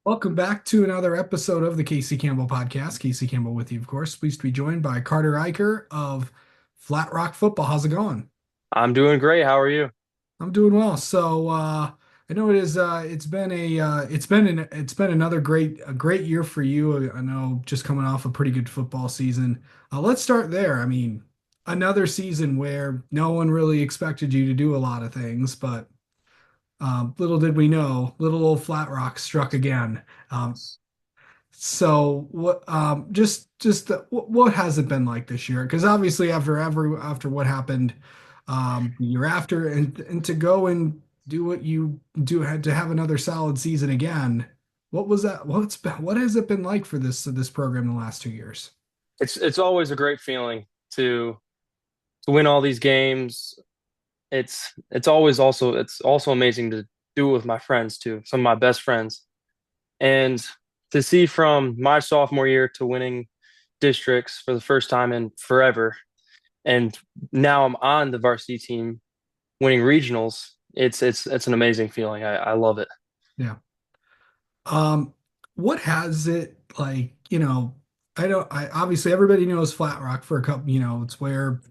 Welcome back to another episode of the Casey Campbell podcast. Casey Campbell with you, of course. Pleased to be joined by Carter Aicher of Flat Rock Football. How's it going? I'm doing great. How are you? I'm doing well. I know it is it's been another great year for you. I know just coming off a pretty good football season. Let's start there. I mean, another season where no one really expected you to do a lot of things, but little did we know, little old Flat Rock struck again. Um, So what what has it been like this year? Because obviously after what happened the year after and to go and do what you do had to have another solid season again. What was that? What has it been like for this program the last 2 years? It's always a great feeling to win all these games. It's also amazing to do it with my friends too, some of my best friends. And to see from my sophomore year to winning districts for the first time in forever, and now I'm on the varsity team winning regionals. It's an amazing feeling. I love it. Yeah. What has it like, I don't I obviously everybody knows Flat Rock for a couple, it's where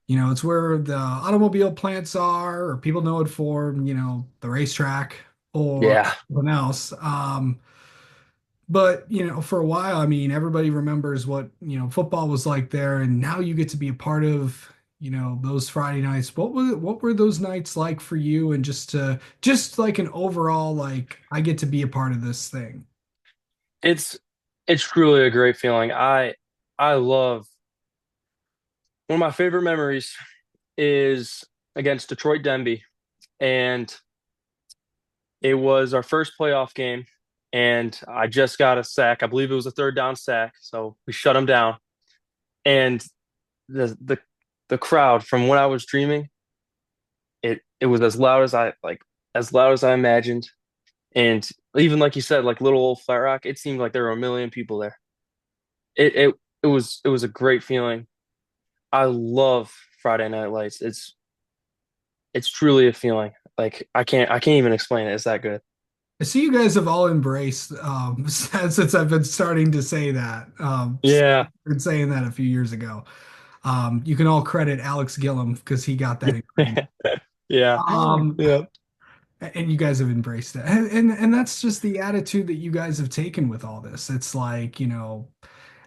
the automobile plants are, or people know it for, the racetrack or Yeah. something else. But, for a while, I mean, everybody remembers what, football was like there, and now you get to be a part of, those Friday nights. What were those nights like for you? And just like an overall, like, I get to be a part of this thing. It's it's truly a great feeling. I love one of my favorite memories is against Detroit Denby, and it was our first playoff game, and I just got a sack. I believe it was a third down sack, so we shut them down. And the crowd, from what I was dreaming, it was as loud as I imagined. And even like you said, like little old Flat Rock, it seemed like there were a million people there. It was a great feeling. I love Friday Night Lights. It's truly a feeling. Like I can't even explain it. It's that good. I see you guys have all embraced since I've been starting to say that. Yeah. Been saying that a few years ago. You can all credit Alex Gillum because he got that ingredient. Yeah. Um, Yeah. and you guys have embraced it. And that's just the attitude that you guys have taken with all this. It's like,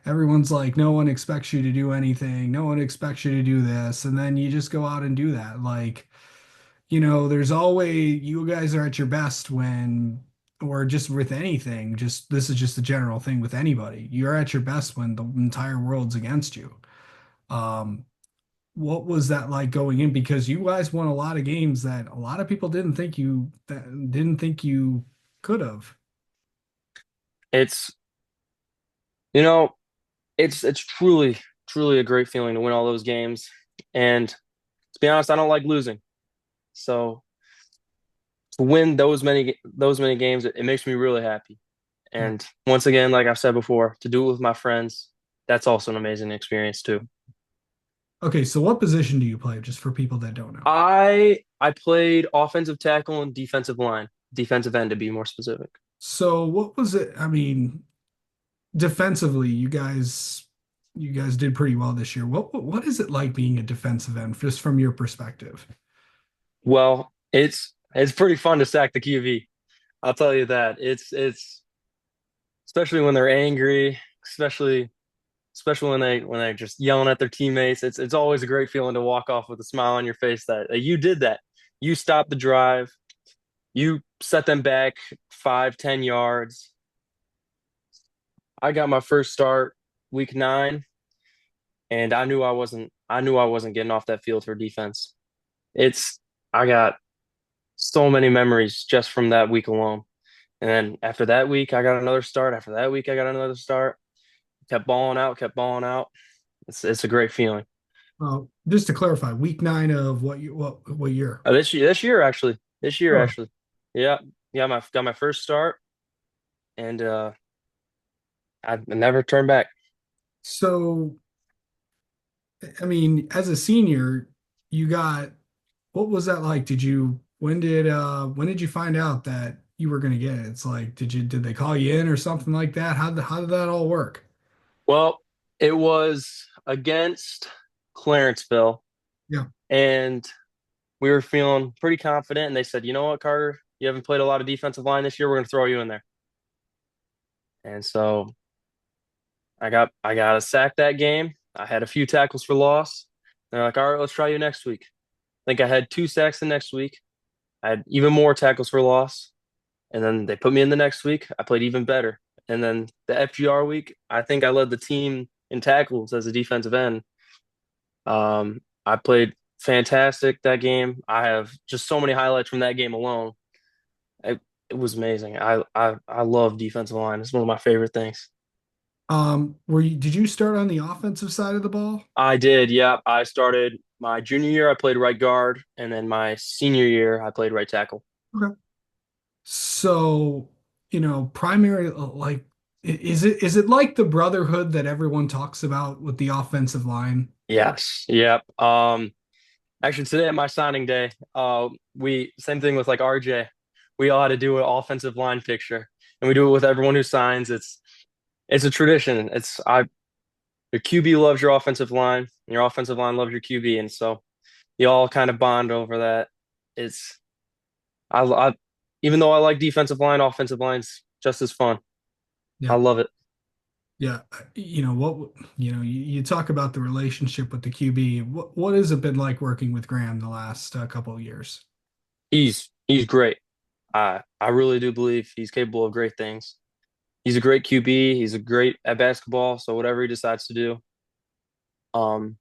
everyone's like, no one expects you to do anything, no one expects you to do this, and then you just go out and do that. Like, there's always you guys are at your best when or just with anything, just this is just a general thing with anybody. You're at your best when the entire world's against you. Um, what was that like going in? Because you guys won a lot of games that a lot of people didn't think you could have. It's you know, it's truly a great feeling to win all those games. And to be honest, I don't like losing. So to win those many games, it makes me really happy. Yeah. And once again, like I've said before, to do it with my friends, that's also an amazing experience too. Okay, so what position do you play, just for people that don't know? I played offensive tackle and defensive line, defensive end to be more specific. So what was it? I mean, defensively, you guys did pretty well this year. What is it like being a defensive end, just from your perspective? Well, it's pretty fun to sack the QB. I'll tell you that. It's especially when they're angry, especially when they're just yelling at their teammates. It's always a great feeling to walk off with a smile on your face that you did that. You stopped the drive. You set them back 5, 10 yards. I got my first start week 9, and I knew I wasn't getting off that field for defense. It's I got so many memories just from that week alone. And then after that week, I got another start. After that week, I got another start. Kept balling out, kept balling out. It's a great feeling. Just to clarify, week 9 of what year? This year Oh, actually, yeah, yeah. Got my first start, and I never turned back. so I mean, as a senior, you got what was that like? When did you find out that you were going to get. It's like, did they call you in or something like that? How did that all work? Well, it was against Clarenceville, Yeah. and we were feeling pretty confident. And they said, "You know what, Carter? You haven't played a lot of defensive line this year. We're going to throw you in there." And so I got a sack that game. I had a few tackles for loss. They're like, "All right, let's try you next week." I think I had two sacks the next week. I had even more tackles for loss. And then they put me in the next week. I played even better. And then the FGR week, I think I led the team in tackles as a defensive end. I played fantastic that game. I have just so many highlights from that game alone. It was amazing. I love defensive line. It's one of my favorite things. Did you start on the offensive side of the ball? I did, yeah. I started my junior year, I played right guard, and then my senior year, I played right tackle. Okay. So, primary like is it like the brotherhood that everyone talks about with the offensive line? Yes, yep. Actually, today at my signing day, we same thing with like RJ. We all had to do an offensive line picture, and we do it with everyone who signs. It's a tradition. Your QB loves your offensive line, and your offensive line loves your QB, and so you all kind of bond over that. It's I even though I like defensive line, offensive line's just as fun. I Yeah. love it. Yeah. You talk about the relationship with the QB. What has it been like working with Graham the last couple of years? He's great. I really do believe he's capable of great things. He's a great QB. He's a great at basketball. So whatever he decides to do, um,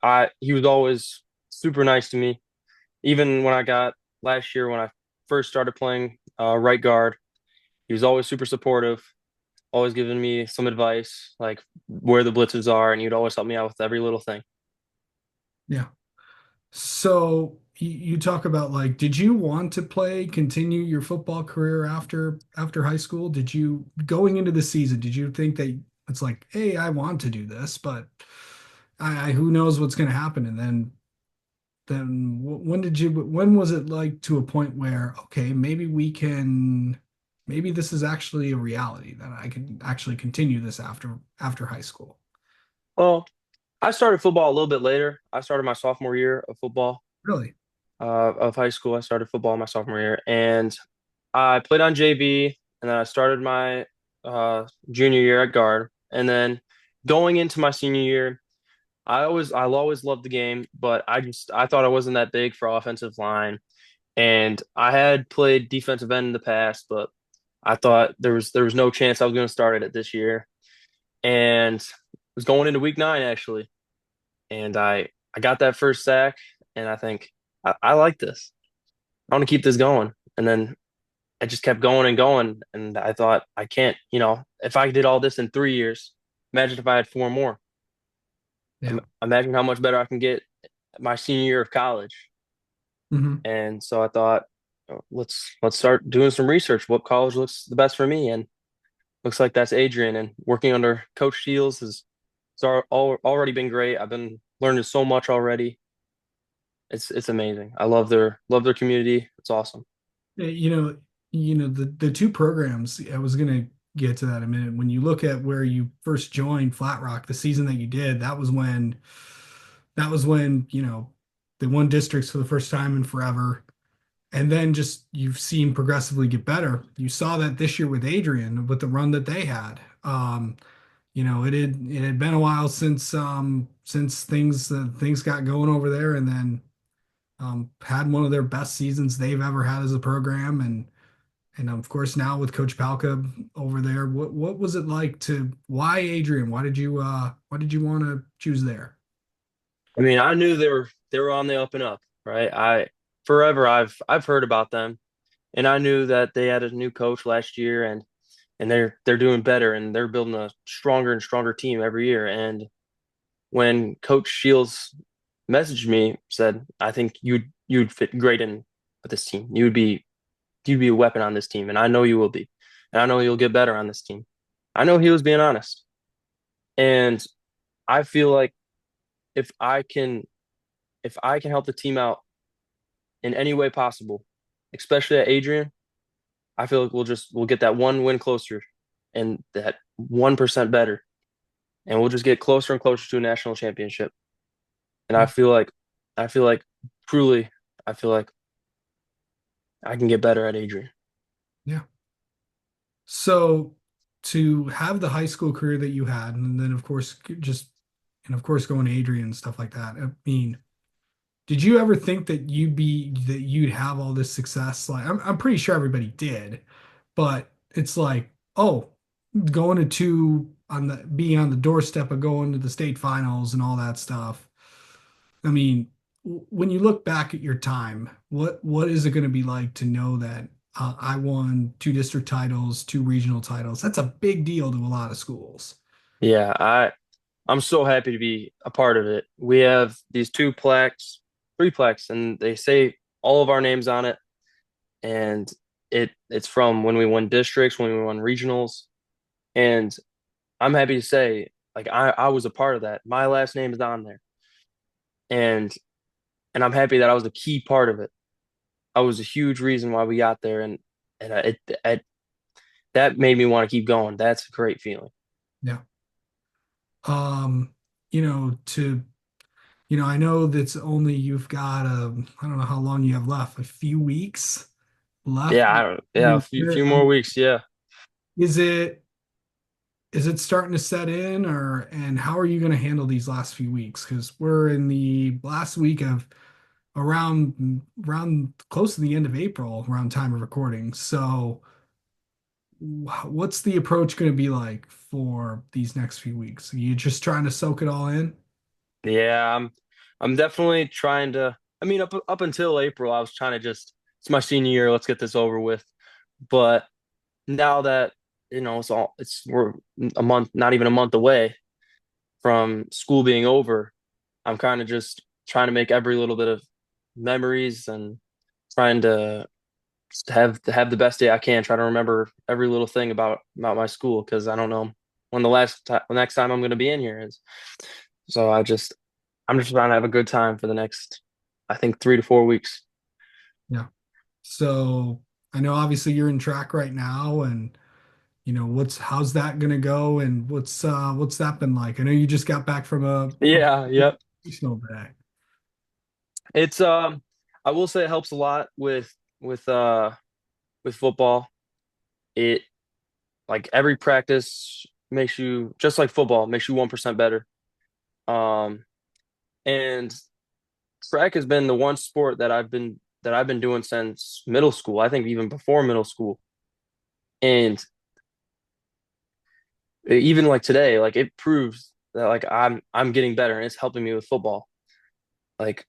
I he was always super nice to me. Even when I got last year when I first started playing right guard, he was always super supportive, always giving me some advice, like where the blitzes are, and he'd always help me out with every little thing. Yeah. So you talk about like, did you want to continue your football career after high school? Did you going into the season, did you think that it's like, hey, I want to do this, but who knows what's going to happen? And then when was it like to a point where, okay, maybe this is actually a reality that I can actually continue this after high school? Well, I started football a little bit later. I started my sophomore year of football Really? of high school. I started football my sophomore year, and I played on JV, and then I started my junior year at guard, and then going into my senior year, I'll always loved the game, but I thought I wasn't that big for offensive line, and I had played defensive end in the past, but I thought there was no chance I was going to start it this year, and was going into week 9 actually, and I got that first sack, and I think I like this. I want to keep this going, and then I just kept going and going. And I thought, I can't, if I did all this in 3 years, imagine if I had four more. Yeah. Imagine how much better I can get my senior year of college. Hmm. And so I thought, let's start doing some research. What college looks the best for me? And looks like that's Adrian. And working under Coach Shields has already been great. I've been learning so much already. It's amazing. I love their community. It's awesome. Yeah, the two programs, I was gonna get to that in a minute. When you look at where you first joined Flat Rock, the season that you did, that was when, they won districts for the first time in forever. And then just you've seen progressively get better. You saw that this year with Adrian with the run that they had. It had been a while since things got going over there, and then had one of their best seasons they've ever had as a program, and of course now with Coach Palka over there, what was it like why Adrian? Why did you want to choose there? I mean, I knew they were on the up and up, right? Forever I've heard about them, and I knew that they had a new coach last year, and they're doing better, and they're building a stronger and stronger team every year. And when Coach Shields messaged me, said, "I think you'd fit great in with this team. You'd be a weapon on this team, and I know you will be, and I know you'll get better on this team." I know he was being honest, and I feel like if I can if I can help the team out in any way possible, especially at Adrian, I feel like we'll get that one win closer and that 1% better, and we'll just get closer and closer to a national championship. And Yeah. I feel like truly, I feel like I can get better at Adrian. Yeah. So to have the high school career that you had, and then of course just and of course going to Adrian and stuff like that. I mean, did you ever think that you'd have all this success? Like I'm pretty sure everybody did, but it's like, oh, going to two on the being on the doorstep of going to the state finals and all that stuff. I mean, when you look back at your time, what is it going to be like to know that I won two district titles, two regional titles? That's a big deal to a lot of schools. Yeah, I'm so happy to be a part of it. We have these two plaques, three plaques, and they say all of our names on it. And it's from when we won districts, when we won regionals. And I'm happy to say, like I was a part of that. My last name is on there. And and I'm happy that I was a key part of it. I was a huge reason why we got there, and that made me want to keep going. That's a great feeling. Yeah. Um, to I know that's only you've got I don't know how long you have left, a few weeks left. Yeah, yeah, a few more Um, weeks. Yeah. is it is it starting to set in or and how are you going to handle these last few weeks? Because we're in the last week of around close to the end of April, around time of recording. So what's the approach going to be like for these next few weeks? Are you just trying to soak it all in? Yeah, I'm definitely trying to. I mean, up until April, I was trying to just. It's my senior year. Let's get this over with. But now that we're a month, not even a month away from school being over, I'm kind of just trying to make every little bit of memories and trying to have the best day I can. Try to remember every little thing about my school because I don't know when the next time I'm going to be in here is. So I'm just trying to have a good time for the next, I think, 3 to 4 weeks. Yeah. So I know obviously you're in track right now and what's how's that gonna go and what's that been like? I know you just got back from a Yeah, yep. vacational day. It's I will say it helps a lot with with football. It like every practice makes you just like football, makes you 1% better. Um and track has been the one sport that I've been doing since middle school. I think even before middle school. And even like today, like it proves that like I'm getting better and it's helping me with football. Like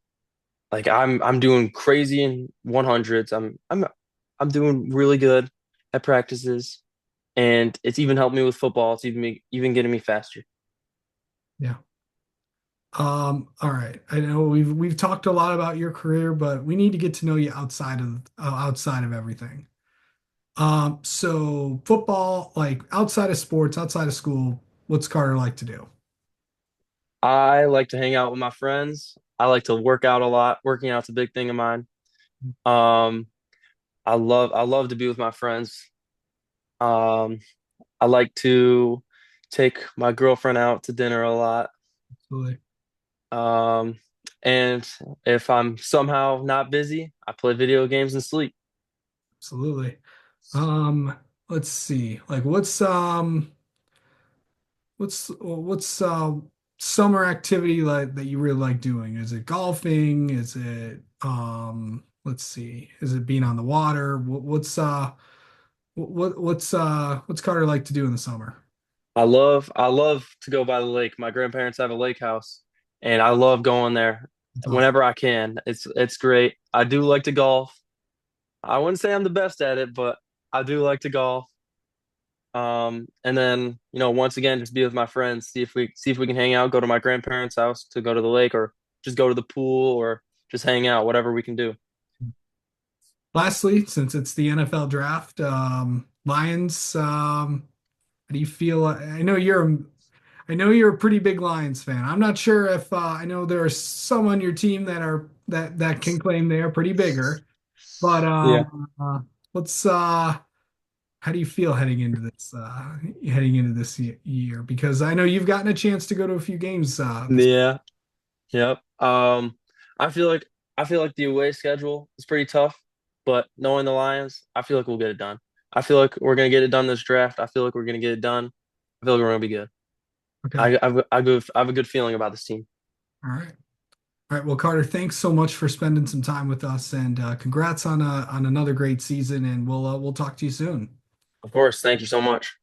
I'm doing crazy in 100s. I'm doing really good at practices, and it's even helped me with football. It's even getting me faster. Yeah. All right. I know we've talked a lot about your career, but we need to get to know you outside of everything. So football, like outside of sports, outside of school, what's Carter like to do? I like to hang out with my friends. I like to work out a lot. Working out's a big thing of mine. Um, I love to be with my friends. Um, I like to take my girlfriend out to dinner a lot. Absolutely. Um, and if I'm somehow not busy, I play video games and sleep. Absolutely. Let's see. Like what's summer activity like that you really like doing? Is it golfing? Is it let's see. Is it being on the water? What's Carter like to do in the summer? I love to go by the lake. My grandparents have a lake house, and I love going there It's awesome. whenever I can. It's great. I do like to golf. I wouldn't say I'm the best at it, but I do like to golf. And then, once again, just be with my friends, see if we can hang out, go to my grandparents' house to go to the lake or just go to the pool or just hang out, whatever we can do. Lastly, since it's the NFL draft, Lions, how do you feel? I know you're a pretty big Lions fan. I'm not sure if I know there are some on your team that can claim they are pretty bigger, but Yeah. what's how do you feel heading into this year? Because I know you've gotten a chance to go to a few games this. Yeah. Yep. I feel like I feel like the away schedule is pretty tough, but knowing the Lions, I feel like we'll get it done. I feel like we're gonna get it done this draft. I feel like we're gonna get it done. I feel like we're gonna be good. Okay. I have a good feeling about this team. All right. All right. Well, Carter, thanks so much for spending some time with us, and congrats on another great season. And we'll talk to you soon. Of course. Thank you so much.